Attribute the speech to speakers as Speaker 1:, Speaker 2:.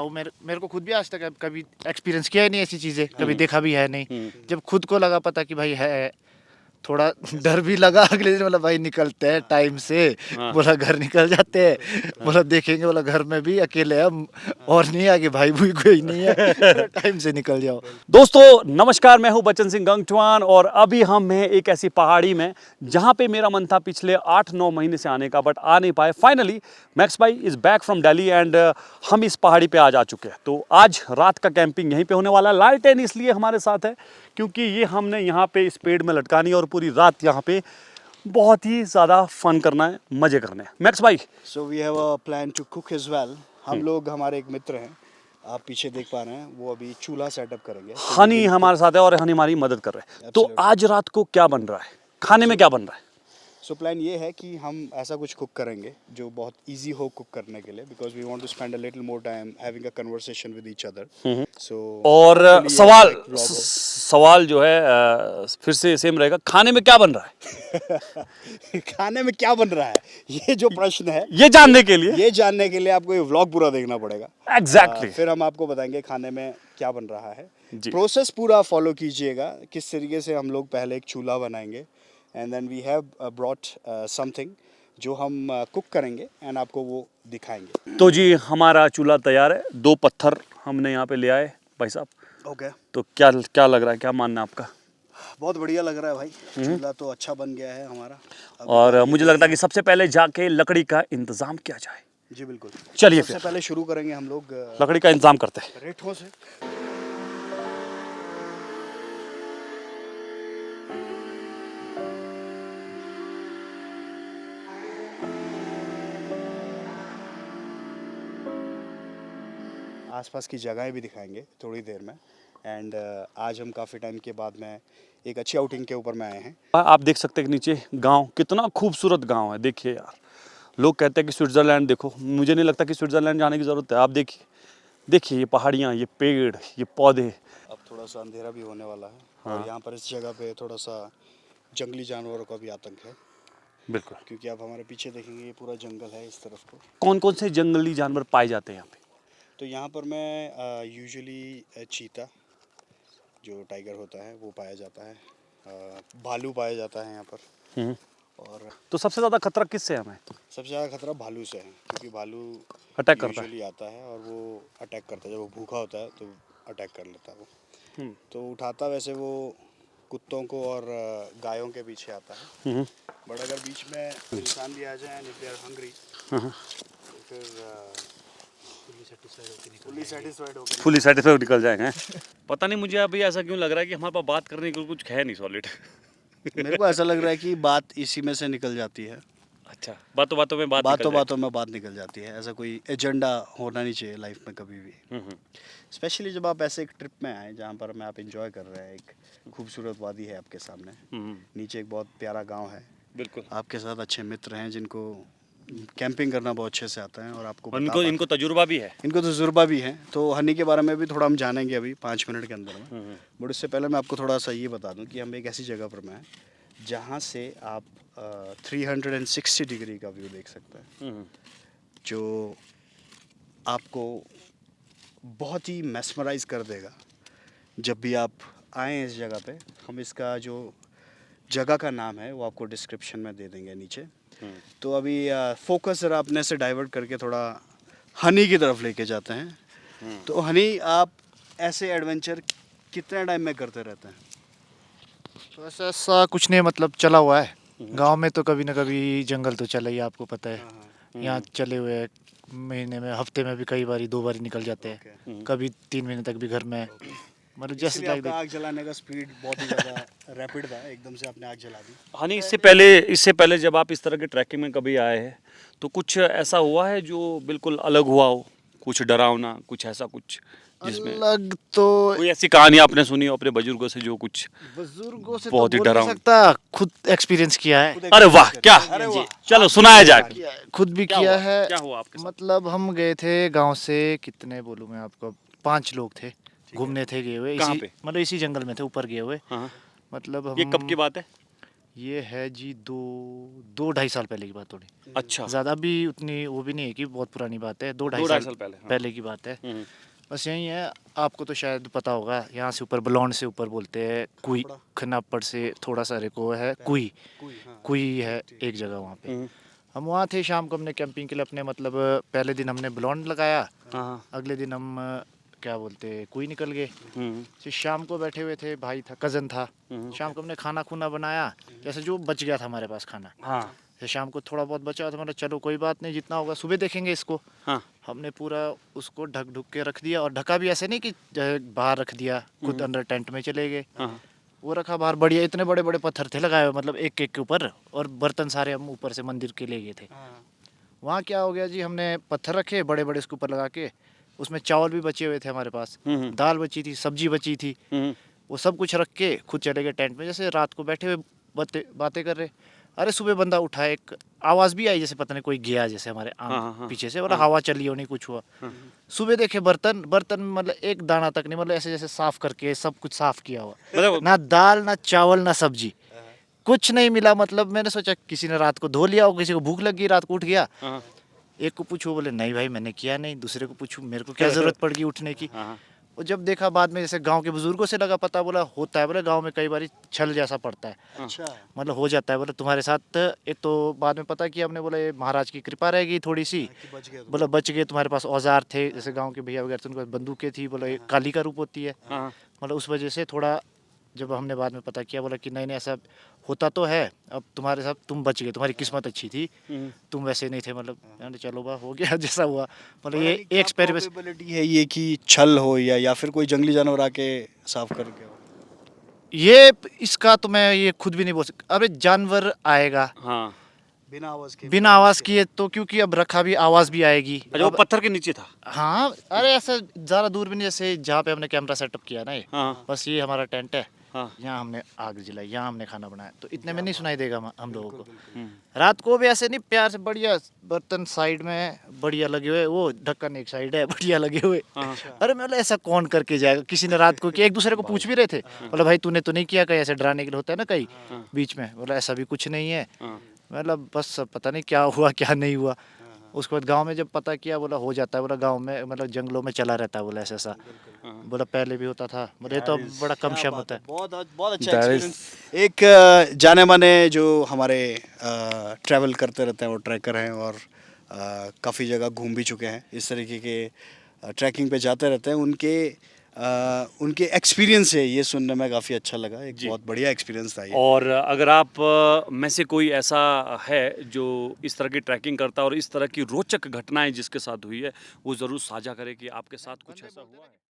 Speaker 1: वो मेरे को खुद भी आज तक कभी एक्सपीरियंस किया ही नहीं ऐसी चीज़ें, कभी देखा भी है नहीं। जब खुद को लगा पता कि भाई है, थोड़ा डर भी लगा। अगले दिन बोला भाई निकलते हैं टाइम से, बोला घर निकल जाते हैं, बोला देखेंगे, बोला घर में भी अकेले हम और नहीं आगे भाई भी कोई नहीं है, टाइम से निकल जाओ।
Speaker 2: दोस्तों नमस्कार, मैं हूं बच्चन सिंह गंगटवान और अभी हम हैं एक ऐसी पहाड़ी में जहां पे मेरा मन था पिछले 8-9 महीने से आने का, बट आ नहीं पाए। फाइनली मैक्स भाई is back from Delhi and हम इस पहाड़ी पे आज आ चुके हैं। तो आज रात का कैंपिंग यहीं पे होने वाला है। लालटेन इसलिए हमारे साथ है क्योंकि ये हमने यहाँ पे इस पेड़ में लटकानी है और पूरी रात यहाँ पे बहुत ही ज़्यादा फन करना है, मज़े करने हैं। मैक्स भाई,
Speaker 3: so we have a plan to cook as well. हम लोग, हमारे एक मित्र हैं, आप पीछे देख पा रहे हैं, वो अभी चूल्हा सेटअप करेंगे।
Speaker 2: हनी हमारे साथ है और हनी हमारी मदद कर रहे हैं। तो आज रात को क्या बन रहा है, खाने में क्या बन रहा है?
Speaker 3: सो प्लान ये है कि हम ऐसा कुछ कुक करेंगे जो बहुत इजी हो कुक करने के लिए, because we want to spend a little more time having a conversation with each other. So
Speaker 2: और सवाल जो है फिर से सेम रहेगा, खाने में क्या बन रहा है?
Speaker 3: खाने में क्या बन रहा है, ये जो प्रश्न है,
Speaker 2: ये जानने के लिए
Speaker 3: आपको ये व्लॉग पूरा देखना पड़ेगा।
Speaker 2: एग्जैक्टली।
Speaker 3: फिर हम आपको बताएंगे खाने में क्या बन रहा है।
Speaker 2: जी।
Speaker 3: प्रोसेस पूरा फॉलो कीजिएगा, किस तरीके से हम लोग पहले एक चूल्हा बनाएंगे and then we have brought something जो हम कुक करेंगे एंड आपको वो दिखाएंगे।
Speaker 2: तो जी हमारा चूल्हा तैयार है, 2 पत्थर हमने यहाँ पे ले आए भाई साहब।
Speaker 3: ओके।
Speaker 2: तो क्या क्या लग रहा है, क्या मानना है आपका?
Speaker 3: बहुत बढ़िया लग रहा है भाई, चूल्हा तो अच्छा बन गया है हमारा।
Speaker 2: और मुझे लगता है कि सबसे पहले जाके लकड़ी का इंतजाम किया जाए।
Speaker 3: जी बिल्कुल,
Speaker 2: चलिए
Speaker 3: सबसे
Speaker 2: फिर
Speaker 3: पहले शुरू करेंगे हम लोग
Speaker 2: लकड़ी का इंतजाम करते हैं।
Speaker 3: रेठों से। आसपास की जगहें भी दिखाएंगे थोड़ी देर में एंड आज हम काफ़ी टाइम के बाद में एक अच्छी आउटिंग के ऊपर में आए हैं।
Speaker 2: आप देख सकते हैं कि नीचे गांव, कितना खूबसूरत गांव है। देखिए यार, लोग कहते हैं कि स्विट्जरलैंड देखो, मुझे नहीं लगता कि स्विट्जरलैंड जाने की ज़रूरत है। आप देखिए देखिए, ये पहाड़ियाँ, ये पेड़, ये पौधे।
Speaker 3: अब थोड़ा सा अंधेरा भी होने वाला है और यहाँ पर इस जगह पे थोड़ा सा जंगली जानवरों का भी आतंक है।
Speaker 2: बिल्कुल।
Speaker 3: क्योंकि आप हमारे पीछे देखेंगे ये पूरा जंगल है इस तरफ को।
Speaker 2: कौन कौन से जंगली जानवर पाए जाते हैं यहाँ पे?
Speaker 3: तो यहाँ पर मैं यूजुअली चीता, जो टाइगर होता है, वो पाया जाता है। भालू पाया जाता है यहाँ पर। और
Speaker 2: तो सबसे ज़्यादा खतरा किससे है हमें?
Speaker 3: सबसे ज़्यादा खतरा भालू से है, क्योंकि भालू
Speaker 2: अटैक करता है।
Speaker 3: यूजुअली आता है और वो अटैक करता है। जब वो भूखा होता है तो अटैक कर लेता है वो। तो उठाता वैसे वो कुत्तों को और गायों के पीछे आता है। बट अगर बीच में इंसान भी आ जाए and if they are hungry तो फिर
Speaker 2: फुली सेटिस्फाइड निकल जाएंगे। पता नहीं मुझे अभी ऐसा क्यों लग रहा है कि हमारे पास बात करने को कुछ है नहीं सॉलिड।
Speaker 3: मेरे को ऐसा लग रहा है कि बात इसी में से निकल जाती है।
Speaker 2: अच्छा, बातों बातों में
Speaker 3: बात निकल जाती है। ऐसा कोई एजेंडा होना नहीं चाहिए लाइफ में कभी भी। स्पेशली जब आप ऐसे एक ट्रिप में आए जहाँ पर मैं आप एंजॉय कर रहे हैं, एक खूबसूरत वादी है आपके सामने, नीचे एक बहुत प्यारा गांव है।
Speaker 2: बिल्कुल।
Speaker 3: आपके साथ अच्छे मित्र हैं जिनको कैंपिंग करना बहुत अच्छे से आता है और आपको
Speaker 2: इनको तजुर्बा भी है।
Speaker 3: इनको तजुर्बा भी है। तो हनी के बारे में भी थोड़ा हम जानेंगे अभी 5 मिनट के अंदर में। बट उससे पहले मैं आपको थोड़ा सा ये बता दूं कि हम एक ऐसी जगह पर हैं जहाँ से आप 360 डिग्री का व्यू देख सकते हैं, जो आपको बहुत ही मैस्मराइज कर देगा जब भी आप आएँ इस जगह पे। हम इसका जो जगह का नाम है वो आपको डिस्क्रिप्शन में दे देंगे नीचे। तो अभी फोकस जरा अपने से डाइवर्ट करके थोड़ा हनी की तरफ लेके जाते हैं। तो हनी, आप ऐसे एडवेंचर कितने टाइम में करते रहते हैं?
Speaker 1: तो ऐसा कुछ नहीं, मतलब चला हुआ है। गांव में तो कभी ना कभी जंगल तो चला ही, आपको पता है। यहाँ चले हुए हैं, महीने में, हफ्ते में भी कई बारी 2 बारी निकल जाते हैं। कभी 3 महीने तक भी घर में, मतलब जैसे
Speaker 3: आपका आग जलाने का स्पीड बहुत ही ज़्यादा रैपिड था, एकदम से आपने आग जला दी।
Speaker 2: हनी, इससे पहले जब आप इस तरह के ट्रैकिंग में कभी आए हैं तो कुछ ऐसा हुआ है जो बिल्कुल अलग हुआ हो, कुछ डरावना, कुछ ऐसा कुछ जिसमें
Speaker 1: अलग तो
Speaker 2: कोई ऐसी कहानी आपने सुनी हो अपने बुजुर्गों से जो कुछ
Speaker 1: बुजुर्गों से
Speaker 2: बहुत
Speaker 1: तो
Speaker 2: ही
Speaker 1: बोल नहीं
Speaker 2: डरावना?
Speaker 1: सकता, खुद एक्सपीरियंस किया है।
Speaker 2: अरे वाह, क्या! चलो सुनाया जाए।
Speaker 1: खुद भी किया है।
Speaker 2: क्या हुआ आपके साथ?
Speaker 1: मतलब हम गए थे गांव से, कितने बोलूं मैं आपको, 5 लोग थे, घूमने थे गए हुए।
Speaker 2: कहाँ
Speaker 1: इसी
Speaker 2: पे?
Speaker 1: मतलब इसी जंगल में थे, ऊपर गए हुए।
Speaker 2: हाँ।
Speaker 1: मतलब
Speaker 2: ये कब
Speaker 1: हम
Speaker 2: की बात है?
Speaker 1: ये है जी 2-2.5 साल पहले की बात थोड़ी।
Speaker 2: अच्छा,
Speaker 1: ज़्यादा भी उतनी वो भी नहीं है कि बहुत पुरानी बात है, 2-2.5
Speaker 2: 2-2.5
Speaker 1: साल
Speaker 2: साल पहले, हाँ।
Speaker 1: पहले की बात है।
Speaker 2: हम्म,
Speaker 1: बस यही है, आपको तो शायद पता होगा, यहाँ से ऊपर बलौन से ऊपर बोलते हैं कुई,
Speaker 3: खापड़ा।
Speaker 1: खनापड़ से थोड़ा सा रेको है कुई,
Speaker 3: हाँ,
Speaker 1: कुई है एक जगह वहाँ पे।
Speaker 2: हम्म,
Speaker 1: हम वहाँ थे, शाम को हमने कैंपिंग के लिए अपने मतलब पहले दिन हमने बलौन लगाया,
Speaker 2: हाँ,
Speaker 1: अगले दिन हम क्या बोलते हैं कुई निकल गए।
Speaker 2: हम्म,
Speaker 1: फिर शाम को बैठे हुए थे, भाई था, कज़न था। शाम को हमने खाना खुना बनाया, जैसे जो बच गया था हमारे पास खाना,
Speaker 2: हाँ,
Speaker 1: फिर शाम को थोड़ा बहुत बचा था, मतलब चलो कोई बात नहीं, जितना होगा सुबह देखेंगे इसको।
Speaker 2: हाँ,
Speaker 1: हमने पूरा उसको ढक ढुक के रख दिया, और ढका भी ऐसे नहीं कि बाहर रख दिया, खुद अंदर टेंट में चले गए।
Speaker 2: हाँ,
Speaker 1: वो रखा बाहर, बढ़िया इतने बड़े बड़े पत्थर थे लगाए हुए, मतलब एक एक के ऊपर, और बर्तन सारे हम ऊपर से मंदिर के ले गए थे। वहाँ क्या हो गया जी, हमने पत्थर रखे बड़े बड़े उसके ऊपर लगा के, उसमें चावल भी बचे हुए थे हमारे पास, दाल बची थी, सब्जी बची थी, वो सब कुछ रख के खुद चले गए टेंट में। जैसे रात को बैठे हुए बातें बातें कर रहे, अरे सुबह बंदा उठा, एक आवाज़ भी आई जैसे पता नहीं कोई गया, जैसे हमारे
Speaker 2: हाँ, हाँ,
Speaker 1: आंख पीछे से, मतलब हवा चली हो नहीं कुछ हुआ।
Speaker 2: हाँ।
Speaker 1: सुबह देखे बर्तन बर्तन में मतलब एक दाना तक नहीं, मतलब ऐसे जैसे साफ करके सब कुछ साफ किया हुआ,
Speaker 2: मतलब
Speaker 1: ना दाल ना चावल ना सब्जी, कुछ नहीं मिला। मतलब मैंने सोचा किसी ने रात को धो लिया हो, किसी को भूख लग गई रात को उठ गया।
Speaker 2: हाँ,
Speaker 1: एक को पूछो, बोले नहीं भाई मैंने किया नहीं, दूसरे को पूछूं मेरे को क्या जरूरत पड़ गई उठने की।
Speaker 2: हाँ,
Speaker 1: और जब देखा बाद में, जैसे गांव के बुजुर्गों से लगा पता, बोला होता है, बोले गांव में कई बार छल जैसा पड़ता है,
Speaker 3: अच्छा,
Speaker 1: मतलब हो जाता है, बोले तुम्हारे साथ। एक तो बाद में पता किया हमने, बोले महाराज की कृपा रहेगी थोड़ी सी,
Speaker 3: कि बच गया
Speaker 1: बोले बच गए, तुम्हारे पास औजार थे, जैसे गांव के भैया वगैरह थे, उनके पास बंदूकें थी, बोले काली का रूप होती है,
Speaker 2: हाँ,
Speaker 1: मतलब उस वजह से थोड़ा। जब हमने बाद में पता किया, बोला कि नहीं नहीं ऐसा होता तो है, अब तुम्हारे साथ तुम बच गए, तुम्हारी किस्मत अच्छी थी, तुम वैसे नहीं थे, मतलब यानी चलो बा हो गया जैसा हुआ, मतलब ये एक एक्सपेरिमेंट।
Speaker 3: प्रोबेबिलिटी है ये कि छल हो या फिर कोई जंगली जानवर आके साफ करके हो?
Speaker 1: ये इसका तो मैं ये खुद भी नहीं बोल सकता, अरे जानवर आएगा
Speaker 2: हाँ।
Speaker 3: बिना आवाज के?
Speaker 1: बिना आवाज किए, तो क्योंकि अब रखा भी आवाज भी आएगी।
Speaker 2: अच्छा, वो
Speaker 1: अब
Speaker 2: पत्थर के नीचे था।
Speaker 1: हाँ, अरे ऐसा ज़्यादा दूर भी नहीं, जैसे जहाँ पे हमने कैमरा सेटअप किया ना, ये
Speaker 2: हाँ,
Speaker 1: बस ये हमारा टेंट है,
Speaker 2: हाँ,
Speaker 1: यहाँ हमने आग जलाई, यहाँ हमने खाना बनाया, तो इतने में नहीं सुनाई देगा हम लोगों को।
Speaker 2: हम्म,
Speaker 1: रात को भी ऐसे नहीं, प्यार से बढ़िया, बर्तन साइड में बढ़िया लगे हुए, वो ढक्कन एक साइड है बढ़िया लगे हुए।
Speaker 2: हाँ,
Speaker 1: अरे मैं बोला ऐसा कौन करके जाएगा, किसी ने रात को किया, एक दूसरे को पूछ भी रहे थे, बोला भाई तूने तो नहीं किया, कहीं ऐसे डराने के लिए होता है ना कहीं बीच में, बोला ऐसा भी कुछ नहीं है।
Speaker 2: हाँ,
Speaker 1: मतलब बस पता नहीं क्या हुआ क्या नहीं हुआ। उसके बाद गांव में जब पता किया, बोला हो जाता है, बोला गांव में मतलब जंगलों में चला रहता है, बोला ऐसा ऐसा, बोला पहले भी होता था, बोले ये तो अब बड़ा कम शम होता है।
Speaker 3: बहुत बहुत अच्छा
Speaker 2: That
Speaker 3: एक्सपीरियंस। एक जाने माने जो हमारे ट्रैवल करते रहते हैं वो ट्रैकर हैं, और काफ़ी जगह घूम भी चुके हैं, इस तरीके के ट्रैकिंग पे जाते रहते हैं, उनके एक्सपीरियंस है, ये सुनने में काफ़ी अच्छा लगा। एक बहुत बढ़िया एक्सपीरियंस था ये।
Speaker 2: और अगर आप में से कोई ऐसा है जो इस तरह की ट्रैकिंग करता है और इस तरह की रोचक घटनाएं जिसके साथ हुई है, वो ज़रूर साझा करे कि आपके साथ कुछ ऐसा हुआ है।